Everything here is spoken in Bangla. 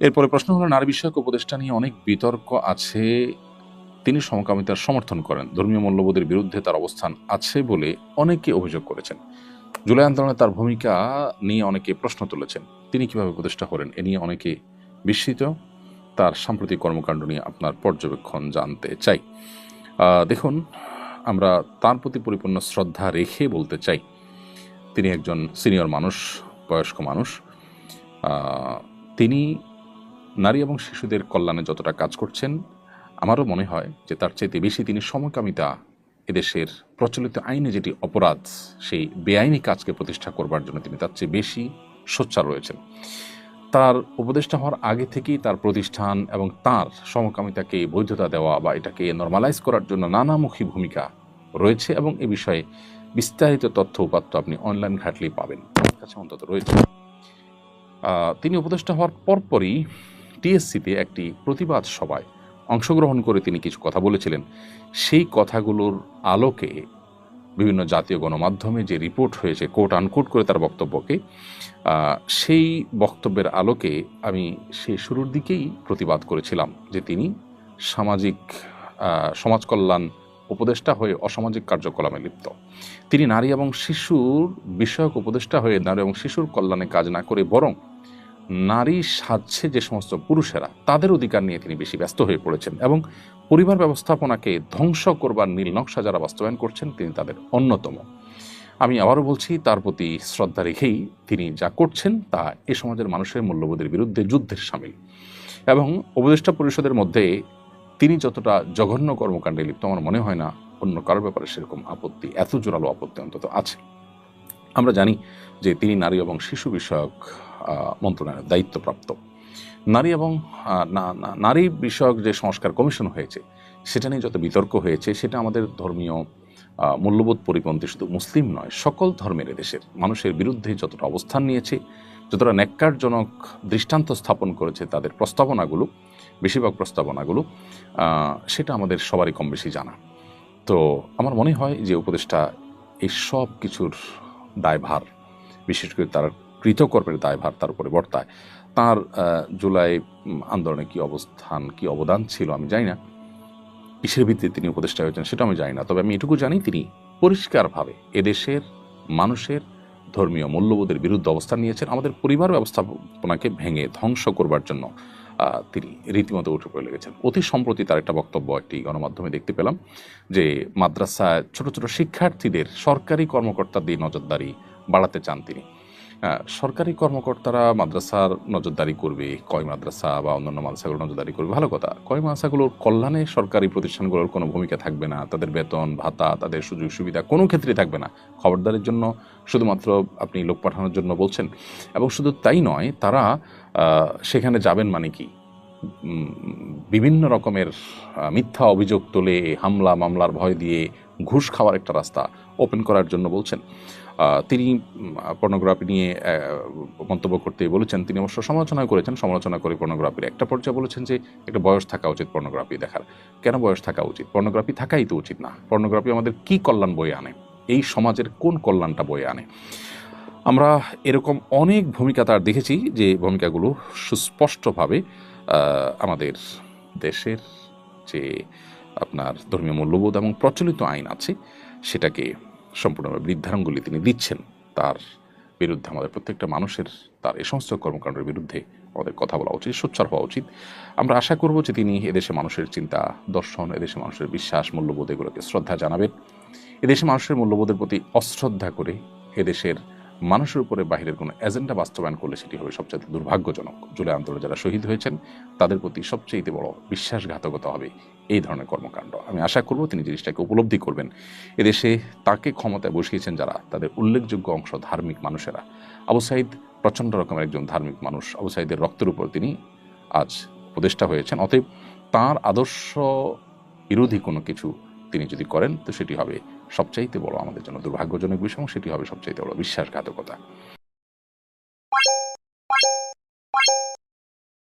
এরপরে প্রশ্ন হলো, নারী বিষয়ক উপদেষ্টা নিয়ে অনেক বিতর্ক আছে, তিনি সমকামিতার সমর্থন করেন, ধর্মীয় মূল্যবোধের বিরুদ্ধে তার অবস্থান আছে বলে অনেকে অভিযোগ করেছেন। জুলাই আন্দোলনে তার ভূমিকা নিয়ে অনেকে প্রশ্ন তুলেছেন, তিনি কিভাবে উপদেষ্টা হলেন এ নিয়ে অনেকে বিস্মিত। তার সাম্প্রতিক কর্মকাণ্ড নিয়ে আপনার পর্যবেক্ষণ জানতে চাই। দেখুন, আমরা তার প্রতি পরিপূর্ণ শ্রদ্ধা রেখে বলতে চাই, তিনি একজন সিনিয়র মানুষ, বয়স্ক মানুষ। তিনি নারী এবং শিশুদের কল্যাণে যতটা কাজ করছেন, আমারও মনে হয় যে তার চাইতে বেশি তিনি সমকামিতা, এদেশের প্রচলিত আইনে যেটি অপরাধ, সেই বেআইনি কাজকে প্রতিষ্ঠা করবার জন্য তিনি তার চেয়ে বেশি সোচ্চার রয়েছেন। তার উপদেষ্টা হওয়ার আগে থেকেই তার প্রতিষ্ঠান এবং তার সমকামিতাকে বৈধতা দেওয়া বা এটাকে নর্মালাইজ করার জন্য নানামুখী ভূমিকা রয়েছে, এবং এ বিষয়ে বিস্তারিত তথ্য উপাত্ত আপনি অনলাইন ঘাটলেই পাবেন, আমার কাছে অন্তত রয়েছে। তিনি উপদেষ্টা হওয়ার পরপরই টিএসসিতে একটি প্রতিবাদ সভায় অংশগ্রহণ করে তিনি কিছু কথা বলেছিলেন। সেই কথাগুলোর আলোকে বিভিন্ন জাতীয় গণমাধ্যমে যে রিপোর্ট হয়েছে কোট আনকোট করে তার বক্তব্যকে, সেই বক্তব্যের আলোকে আমি সেই শুরুর দিকেই প্রতিবাদ করেছিলাম যে তিনি সমাজ কল্যাণ উপদেষ্টা হয়ে অসামাজিক কার্যকলাপে লিপ্ত। তিনি নারী এবং শিশুর বিষয়ক উপদেষ্টা হয়ে নারী এবং শিশুর কল্যাণে কাজ না করে বরং নারী সাজছে যে সমস্ত পুরুষেরা, তাদের অধিকার নিয়ে তিনি বেশি ব্যস্ত হয়ে পড়েছেন, এবং পরিবার ব্যবস্থাপনাকে ধ্বংস করবার নীল নকশা যারা বাস্তবায়ন করছেন তিনি তাদের অন্যতম। আমি আবারও বলছি, তার প্রতি শ্রদ্ধা রেখেই তিনি যা করছেন তা এ সমাজের মানুষের মূল্যবোধের বিরুদ্ধে যুদ্ধের সামিল। এবং উপদেষ্টা পরিষদের মধ্যে তিনি যতটা জঘন্য কর্মকাণ্ডে লিপ্ত, আমার মনে হয় না অন্য কারোর ব্যাপারে সেরকম আপত্তি, এত জোরালো আপত্তি অন্তত আছে। আমরা জানি যে তিনি নারী এবং শিশু বিষয়ক মন্ত্রণালয়ের দায়িত্বপ্রাপ্ত। নারী এবং নারী বিষয়ক যে সংস্কার কমিশন হয়েছে সেটা নিয়ে যত বিতর্ক হয়েছে, সেটা আমাদের ধর্মীয় মূল্যবোধ পরিপন্থী, শুধু মুসলিম নয়, সকল ধর্মের এদেশের মানুষের বিরুদ্ধে যতটা অবস্থান নিয়েছে, যতটা ন্যাক্কারজনক দৃষ্টান্ত স্থাপন করেছে তাদের প্রস্তাবনাগুলো, বেশিরভাগ প্রস্তাবনাগুলো, সেটা আমাদের সবারই কম বেশি জানা। তো আমার মনে হয় যে উপদেষ্টা এই সব কিছুর দায়ভার, বিশেষ করে তার কৃতকর্মের দায়ভার তার উপরে বর্তায়। তার জুলাই আন্দোলনে কী অবস্থান, কী অবদান ছিল আমি জানি না, কিসের ভিত্তিতে তিনি উপদেষ্টা হয়েছেন সেটা আমি জানি না, তবে আমি এটুকু জানি তিনি পরিষ্কারভাবে এদেশের মানুষের ধর্মীয় মূল্যবোধের বিরুদ্ধে অবস্থান নিয়েছেন। আমাদের পরিবার ব্যবস্থাপনাকে ভেঙে ধ্বংস করবার জন্য তিনি রীতিমতো উঠে পড়ে লেগেছেন। অতি সম্প্রতি তার একটা বক্তব্য একটি গণমাধ্যমে দেখতে পেলাম যে মাদ্রাসায় ছোট ছোট শিক্ষার্থীদের সরকারি কর্মকর্তা দিয়ে নজরদারি বাড়াতে চান তিনি। সরকারি কর্মকর্তারা মাদ্রাসার নজরদারি করবে, কয় মাদ্রাসা বা অন্যান্য মাদ্রাসাগুলো নজরদারি করবে, ভালো কথা। কয় মাদ্রাসাগুলোর কল্যাণে সরকারি প্রতিষ্ঠানগুলোর কোনো ভূমিকা থাকবে না, তাদের বেতন ভাতা, তাদের সুযোগ সুবিধা কোনো ক্ষেত্রেই থাকবে না। খবরদারির জন্য শুধুমাত্র আপনি লোক পাঠানোর জন্য বলছেন। এবং শুধু তাই নয়, তারা সেখানে যাবেন মানে কি, বিভিন্ন রকমের মিথ্যা অভিযোগ তুলে হামলা মামলার ভয় দিয়ে ঘুষ খাওয়ার একটা রাস্তা ওপেন করার জন্য বলছেন। তিনি পর্নোগ্রাফি নিয়ে মন্তব্য করতে বলেছেন, তিনি অবশ্য সমালোচনা করে পর্নোগ্রাফির একটা পর্যায়ে বলেছেন যে একটা বয়স থাকা উচিত পর্নোগ্রাফি দেখার। কেন বয়স থাকা উচিত? পর্নোগ্রাফি থাকাই তো উচিত না। পর্নোগ্রাফি আমাদের কি কল্যাণ বয়ে আনে, এই সমাজের কোন কল্যাণটা বয়ে আনে? আমরা এরকম অনেক ভূমিকা তার দেখেছি, যে ভূমিকাগুলো সুস্পষ্টভাবে আমাদের দেশের যে আপনার ধর্মীয় মূল্যবোধ এবং প্রচলিত আইন আছে সেটাকে সম্পূর্ণভাবে বৃদ্ধাঙ্গুলি তিনি দিচ্ছেন। তার বিরুদ্ধে আমাদের প্রত্যেকটা মানুষের তার এই সমস্ত কর্মকাণ্ডের বিরুদ্ধে আমাদের কথা বলা উচিত, সোচ্চার হওয়া উচিত। আমরা আশা করব যে তিনি এদেশে মানুষের চিন্তা দর্শন, এদেশে মানুষের বিশ্বাস, মূল্যবোধ এগুলোকে শ্রদ্ধা জানাবেন। এদেশে মানুষের মূল্যবোধের প্রতি অশ্রদ্ধা করে এদেশের মানুষের উপরে বাহিরের কোনো এজেন্ডা বাস্তবায়ন করলে সেটি হবে সবচেয়ে দুর্ভাগ্যজনক। জুলাই আন্দোলনে যারা শহীদ হয়েছেন তাদের প্রতি সবচেয়ে বড় বিশ্বাসঘাতকতা হবে এই ধরনের কর্মকাণ্ড। আমি আশা করব তিনি জিনিসটাকে উপলব্ধি করবেন। এদেশে তাকে ক্ষমতায় বসিয়েছেন যারা, তাদের উল্লেখযোগ্য অংশ ধার্মিক মানুষেরা। আবু সাঈদ প্রচণ্ড রকমের একজন ধার্মিক মানুষ। আবু সাঈদের রক্তের উপর তিনি আজ উপদেষ্টা হয়েছেন। অতএব তার আদর্শ বিরোধী কোনো কিছু তিনি যদি করেন তো সেটি হবে সবচাইতে বড় আমাদের জন্য দুর্ভাগ্যজনক বিষয়, সেটি হবে সবচাইতে বড় বিশ্বাসঘাতকতা।